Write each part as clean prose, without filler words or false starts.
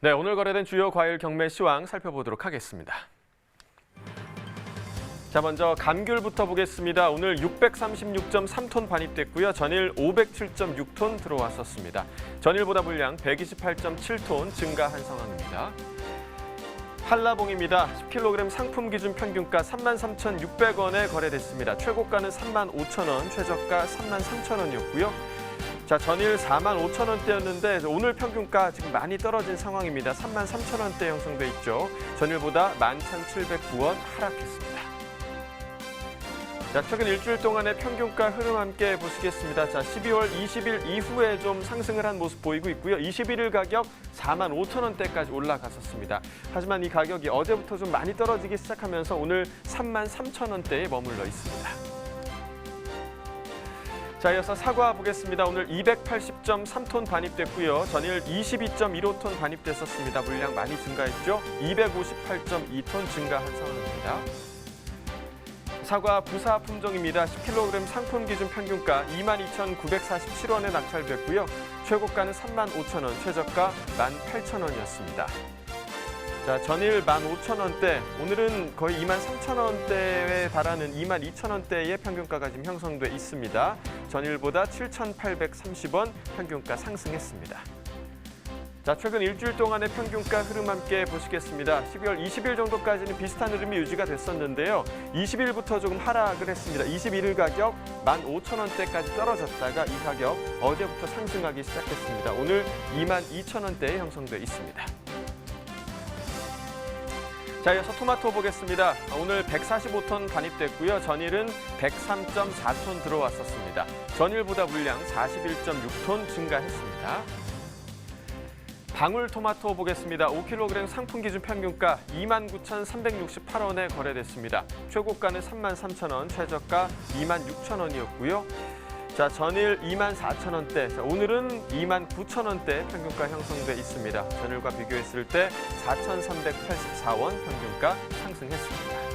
네, 오늘 거래된 주요 과일 경매 시황 살펴보도록 하겠습니다. 자, 먼저 감귤부터 보겠습니다. 오늘 636.3톤 반입됐고요. 전일 507.6톤 들어왔었습니다. 전일보다 물량 128.7톤 증가한 상황입니다. 한라봉입니다. 10kg 상품 기준 평균가 33,600원에 거래됐습니다. 최고가는 35,000원, 최저가 33,000원이었고요. 자, 전일 45,000원대였는데 오늘 평균가 지금 많이 떨어진 상황입니다. 33,000원대 형성돼 있죠. 전일보다 11,709원 하락했습니다. 자, 최근 일주일 동안의 평균가 흐름 함께 보시겠습니다. 자, 12월 20일 이후에 좀 상승을 한 모습 보이고 있고요. 21일 가격 45,000원대까지 올라갔었습니다. 하지만 이 가격이 어제부터 좀 많이 떨어지기 시작하면서 오늘 33,000원대에 머물러 있습니다. 자, 이어서 사과 보겠습니다. 오늘 280.3톤 반입됐고요. 전일 22.15톤 반입됐었습니다. 물량 많이 증가했죠. 258.2톤 증가한 상황입니다. 사과 부사 품종입니다. 10kg 상품 기준 평균가 22,947원에 낙찰됐고요. 최고가는 35,000원, 최저가 18,000원이었습니다. 자, 전일 15,000원대, 오늘은 거의 23,000원대에 달하는 22,000원대의 평균가가 지금 형성돼 있습니다. 전일보다 7,830원 평균가 상승했습니다. 자, 최근 일주일 동안의 평균가 흐름 함께 보시겠습니다. 12월 20일 정도까지는 비슷한 흐름이 유지가 됐었는데요. 20일부터 조금 하락을 했습니다. 21일 가격 15,000원대까지 떨어졌다가 이 가격 어제부터 상승하기 시작했습니다. 오늘 22,000원대에 형성돼 있습니다. 자, 이어서 토마토 보겠습니다. 오늘 145톤 반입됐고요. 전일은 103.4톤 들어왔었습니다. 전일보다 물량 41.6톤 증가했습니다. 방울토마토 보겠습니다. 5kg 상품 기준 평균가 29,368원에 거래됐습니다. 최고가는 33,000원, 최저가 26,000원이었고요. 자, 전일 24,000원대, 자, 오늘은 29,000원대 평균가 형성돼 있습니다. 전일과 비교했을 때 4,384원 평균가 상승했습니다.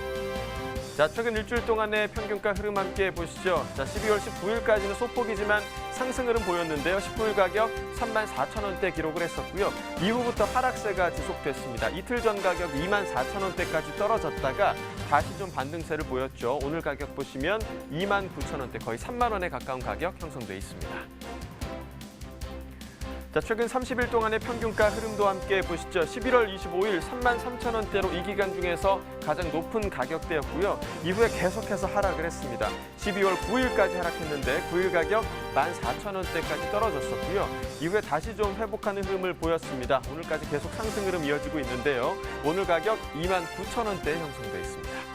자, 최근 일주일 동안의 평균가 흐름 함께 보시죠. 자, 12월 19일까지는 소폭이지만 상승 흐름 보였는데요. 19일 가격 34,000원대 기록을 했었고요. 이후부터 하락세가 지속됐습니다. 이틀 전 가격 24,000원대까지 떨어졌다가 다시 좀 반등세를 보였죠. 오늘 가격 보시면 29,000원대, 거의 3만 원에 가까운 가격 형성돼 있습니다. 자, 최근 30일 동안의 평균가 흐름도 함께 보시죠. 11월 25일 33,000원대로 이 기간 중에서 가장 높은 가격대였고요. 이후에 계속해서 하락을 했습니다. 12월 9일까지 하락했는데 9일 가격 14,000원대까지 떨어졌었고요. 이후에 다시 좀 회복하는 흐름을 보였습니다. 오늘까지 계속 상승 흐름 이어지고 있는데요. 오늘 가격 29,000원대에 형성돼 있습니다.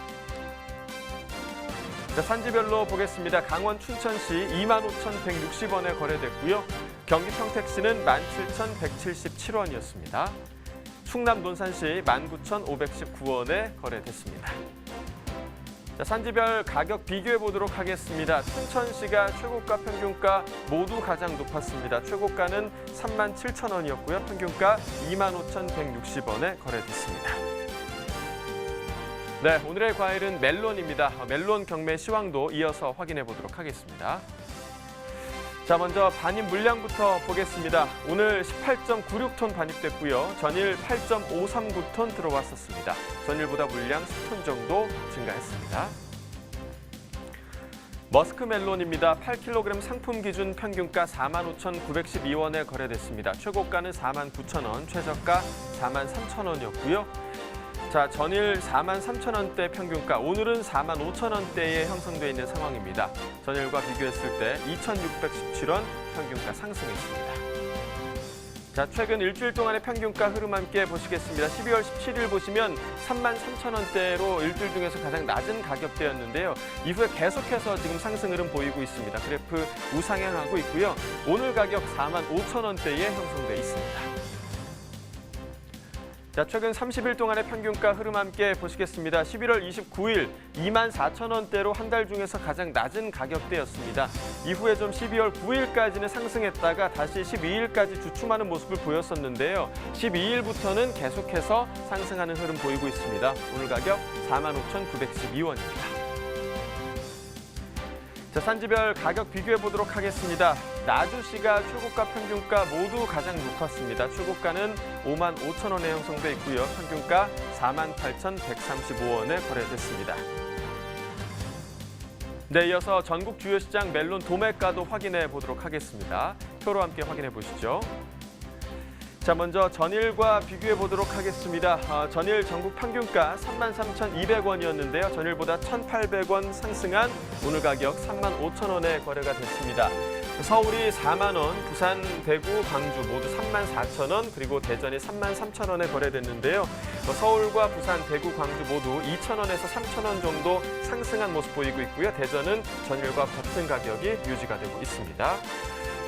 자, 산지별로 보겠습니다. 강원 춘천시 25,160원에 거래됐고요. 경기 평택시는 17,177원이었습니다. 충남 논산시 19,519원에 거래됐습니다. 자, 산지별 가격 비교해 보도록 하겠습니다. 춘천시가 최고가 평균가 모두 가장 높았습니다. 최고가는 37,000원이었고요. 평균가 25,160원에 거래됐습니다. 네, 오늘의 과일은 멜론입니다. 멜론 경매 시황도 이어서 확인해 보도록 하겠습니다. 자, 먼저 반입 물량부터 보겠습니다. 오늘 18.96톤 반입됐고요. 전일 8.539톤 들어왔었습니다. 전일보다 물량 10톤 정도 증가했습니다. 머스크멜론입니다. 8kg 상품 기준 평균가 45,912원에 거래됐습니다. 최고가는 49,000원, 최저가 43,000원이었고요. 자, 전일 43,000원대 평균가, 오늘은 45,000원대에 형성돼 있는 상황입니다. 전일과 비교했을 때 2,617원 평균가 상승했습니다. 자, 최근 일주일 동안의 평균가 흐름 함께 보시겠습니다. 12월 17일 보시면 33,000원대로 일주일 중에서 가장 낮은 가격대였는데요. 이후에 계속해서 지금 상승 흐름 보이고 있습니다. 그래프 우상향하고 있고요. 오늘 가격 45,000원대에 형성돼 있습니다. 자, 최근 30일 동안의 평균가 흐름 함께 보시겠습니다. 11월 29일 24,000원대로 한 달 중에서 가장 낮은 가격대였습니다. 이후에 좀 12월 9일까지는 상승했다가 다시 12일까지 주춤하는 모습을 보였었는데요. 12일부터는 계속해서 상승하는 흐름 보이고 있습니다. 오늘 가격 45,912원입니다. 자, 산지별 가격 비교해 보도록 하겠습니다. 나주시가 최고가 평균가 모두 가장 높았습니다. 최고가는 55,000원에 형성돼 있고요. 평균가 48,135원에 거래됐습니다. 네, 이어서 전국 주요 시장 멜론 도매가도 확인해 보도록 하겠습니다. 표로 함께 확인해 보시죠. 자, 먼저 전일과 비교해 보도록 하겠습니다. 전일 전국 평균가 33,200원이었는데요. 전일보다 1,800원 상승한 오늘 가격 35,000원에 거래가 됐습니다. 서울이 4만 원, 부산, 대구, 광주 모두 34,000원, 그리고 대전이 33,000원에 거래됐는데요. 서울과 부산, 대구, 광주 모두 2,000원에서 3,000원 정도 상승한 모습 보이고 있고요. 대전은 전일과 같은 가격이 유지가 되고 있습니다.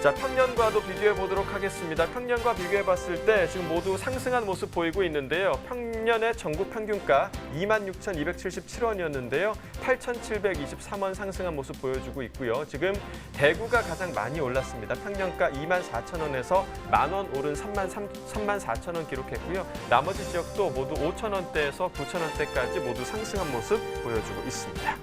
자, 평년과도 비교해 보도록 하겠습니다. 평년과 비교해 봤을 때 지금 모두 상승한 모습 보이고 있는데요. 평년의 전국 평균가 26,277원이었는데요. 8,723원 상승한 모습 보여주고 있고요. 지금 대구가 가장 많이 올랐습니다. 평년가 24,000원에서 만원 오른 34,000원 기록했고요. 나머지 지역도 모두 5,000원대에서 9,000원대까지 모두 상승한 모습 보여주고 있습니다.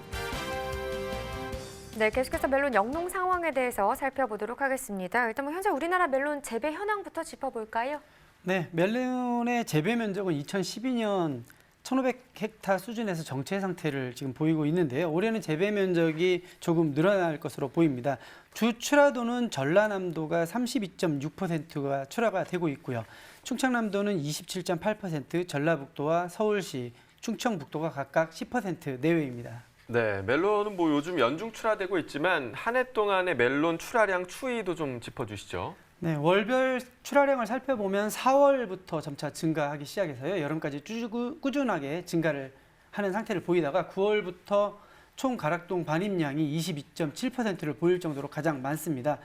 네, 계속해서 멜론 영농 상황에 대해서 살펴보도록 하겠습니다. 일단 현재 우리나라 멜론 재배 현황부터 짚어볼까요? 네, 멜론의 재배 면적은 2012년 1,500헥타 수준에서 정체 상태를 지금 보이고 있는데요. 올해는 재배 면적이 조금 늘어날 것으로 보입니다. 주 출하도는 전라남도가 32.6%가 출하가 되고 있고요. 충청남도는 27.8%, 전라북도와 서울시, 충청북도가 각각 10% 내외입니다. 네, 멜론은 뭐 요즘 연중 출하되고 있지만 한 해 동안의 멜론 출하량 추이도 좀 짚어주시죠. 네, 월별 출하량을 살펴보면 4월부터 점차 증가하기 시작해서요. 여름까지 꾸준하게 증가를 하는 상태를 보이다가 9월부터 총 가락동 반입량이 22.7%를 보일 정도로 가장 많습니다.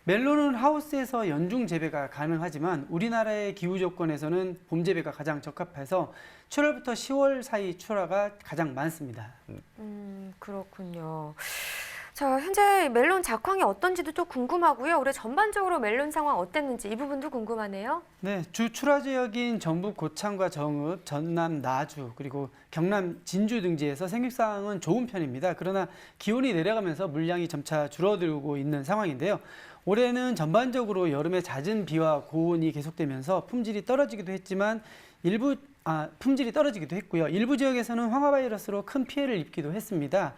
멜론은 하우스에서 연중 재배가 가능하지만 우리나라의 기후 조건에서는 봄 재배가 가장 적합해서 7월부터 10월 사이 출하가 가장 많습니다. 그렇군요. 자, 현재 멜론 작황이 어떤지도 또 궁금하고요. 올해 전반적으로 멜론 상황 어땠는지 이 부분도 궁금하네요. 네, 주 출하 지역인 전북 고창과 정읍, 전남 나주, 그리고 경남 진주 등지에서 생육상은 좋은 편입니다. 그러나 기온이 내려가면서 물량이 점차 줄어들고 있는 상황인데요. 올해는 전반적으로 여름에 잦은 비와 고온이 계속되면서 품질이 떨어지기도 했지만 품질이 떨어지기도 했고요. 일부 지역에서는 황화 바이러스로 큰 피해를 입기도 했습니다.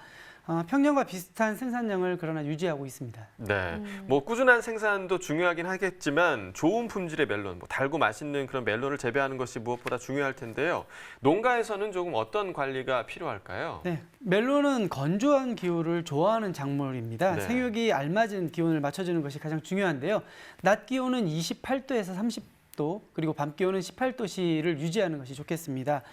평년과 비슷한 생산량을 그러나 유지하고 있습니다. 네, 뭐 꾸준한 생산도 중요하긴 하겠지만 좋은 품질의 멜론, 뭐 달고 맛있는 그런 멜론을 재배하는 것이 무엇보다 중요할 텐데요. 농가에서는 조금 어떤 관리가 필요할까요? 네, 멜론은 건조한 기후를 좋아하는 작물입니다. 네. 생육이 알맞은 기온을 맞춰주는 것이 가장 중요한데요. 낮 기온은 28도에서 30도, 그리고 밤 기온은 18도씨를 유지하는 것이 좋겠습니다.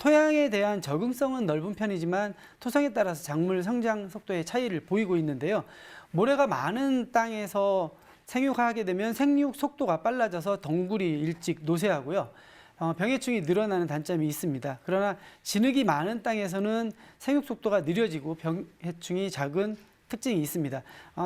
토양에 대한 적응성은 넓은 편이지만 토성에 따라서 작물 성장 속도의 차이를 보이고 있는데요. 모래가 많은 땅에서 생육하게 되면 생육 속도가 빨라져서 덩굴이 일찍 노쇠하고요. 병해충이 늘어나는 단점이 있습니다. 그러나 진흙이 많은 땅에서는 생육 속도가 느려지고 병해충이 작은 특징이 있습니다.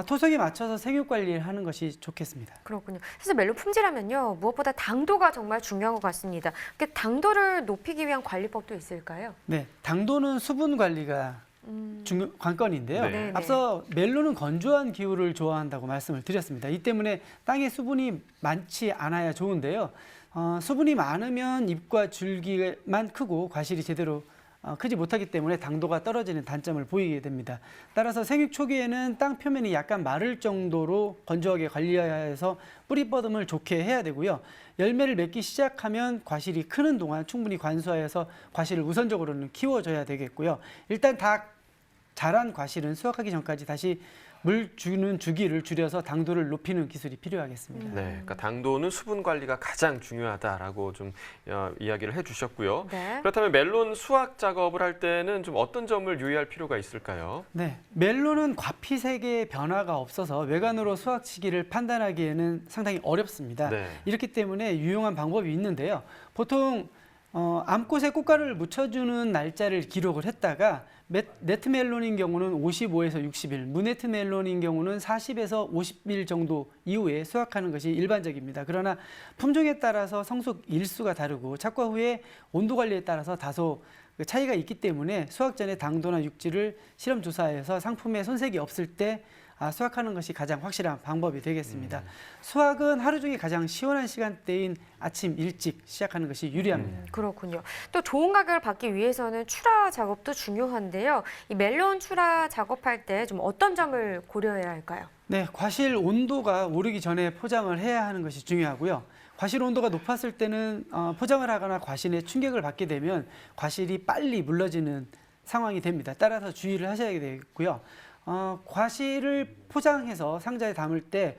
토성에 맞춰서 생육 관리를 하는 것이 좋겠습니다. 그렇군요. 사실 멜론 품질하면요, 무엇보다 당도가 정말 중요한 것 같습니다. 당도를 높이기 위한 관리법도 있을까요? 네, 당도는 수분 관리가 관건인데요. 네. 앞서 멜론은 건조한 기후를 좋아한다고 말씀을 드렸습니다. 이 때문에 땅에 수분이 많지 않아야 좋은데요. 수분이 많으면 잎과 줄기만 크고 과실이 제대로 크지 못하기 때문에 당도가 떨어지는 단점을 보이게 됩니다. 따라서 생육 초기에는 땅 표면이 약간 마를 정도로 건조하게 관리해야 해서 뿌리 뻗음을 좋게 해야 되고요. 열매를 맺기 시작하면 과실이 크는 동안 충분히 관수하여서 과실을 우선적으로는 키워줘야 되겠고요. 일단 다 자란 과실은 수확하기 전까지 다시 물 주는 주기를 줄여서 당도를 높이는 기술이 필요하겠습니다. 네, 그러니까 당도는 수분 관리가 가장 중요하다라고 좀 이야기를 해주셨고요. 네. 그렇다면 멜론 수확 작업을 할 때는 좀 어떤 점을 유의할 필요가 있을까요? 네, 멜론은 과피색의 변화가 없어서 외관으로 수확 시기를 판단하기에는 상당히 어렵습니다. 네. 이렇기 때문에 유용한 방법이 있는데요. 보통 암꽃에 꽃가루를 묻혀주는 날짜를 기록을 했다가 네트 멜론인 경우는 55에서 60일, 무네트 멜론인 경우는 40에서 50일 정도 이후에 수확하는 것이 일반적입니다. 그러나 품종에 따라서 성숙 일수가 다르고 착과 후에 온도 관리에 따라서 다소 그 차이가 있기 때문에 수확 전에 당도나 육질을 실험 조사해서 상품에 손색이 없을 때 수확하는 것이 가장 확실한 방법이 되겠습니다. 수확은 하루 중에 가장 시원한 시간대인 아침 일찍 시작하는 것이 유리합니다. 그렇군요. 또 좋은 가격을 받기 위해서는 출하 작업도 중요한데요. 이 멜론 출하 작업할 때 좀 어떤 점을 고려해야 할까요? 네, 과실 온도가 오르기 전에 포장을 해야 하는 것이 중요하고요. 과실 온도가 높았을 때는 포장을 하거나 과실에 충격을 받게 되면 과실이 빨리 물러지는 상황이 됩니다. 따라서 주의를 하셔야 되겠고요. 과실을 포장해서 상자에 담을 때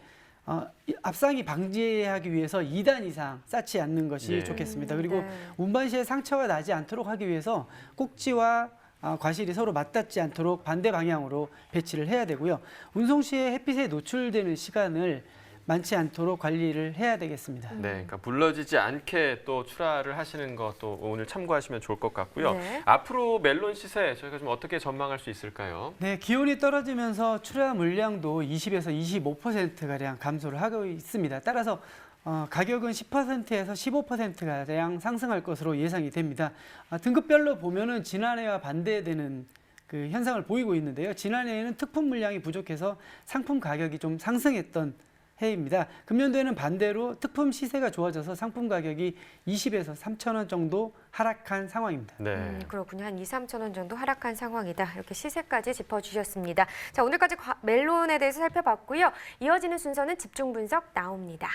압상이 방지하기 위해서 2단 이상 쌓지 않는 것이 예. 좋겠습니다. 그리고 네. 운반 시에 상처가 나지 않도록 하기 위해서 꼭지와 과실이 서로 맞닿지 않도록 반대 방향으로 배치를 해야 되고요. 운송 시에 햇빛에 노출되는 시간을 많지 않도록 관리를 해야 되겠습니다. 네, 그러니까 물러지지 않게 또 출하를 하시는 것도 오늘 참고하시면 좋을 것 같고요. 네. 앞으로 멜론 시세 저희가 좀 어떻게 전망할 수 있을까요? 네, 기온이 떨어지면서 출하 물량도 20에서 25%가량 감소를 하고 있습니다. 따라서 가격은 10%에서 15%가량 상승할 것으로 예상이 됩니다. 등급별로 보면은 지난해와 반대되는 그 현상을 보이고 있는데요. 지난해에는 특품 물량이 부족해서 상품 가격이 좀 상승했던 해입니다. 금년도에는 반대로 특품 시세가 좋아져서 상품 가격이 20에서 3천 원 정도 하락한 상황입니다. 네. 그렇군요. 한 2, 3천 원 정도 하락한 상황이다. 이렇게 시세까지 짚어주셨습니다. 자, 오늘까지 멜론에 대해서 살펴봤고요. 이어지는 순서는 집중 분석 나옵니다.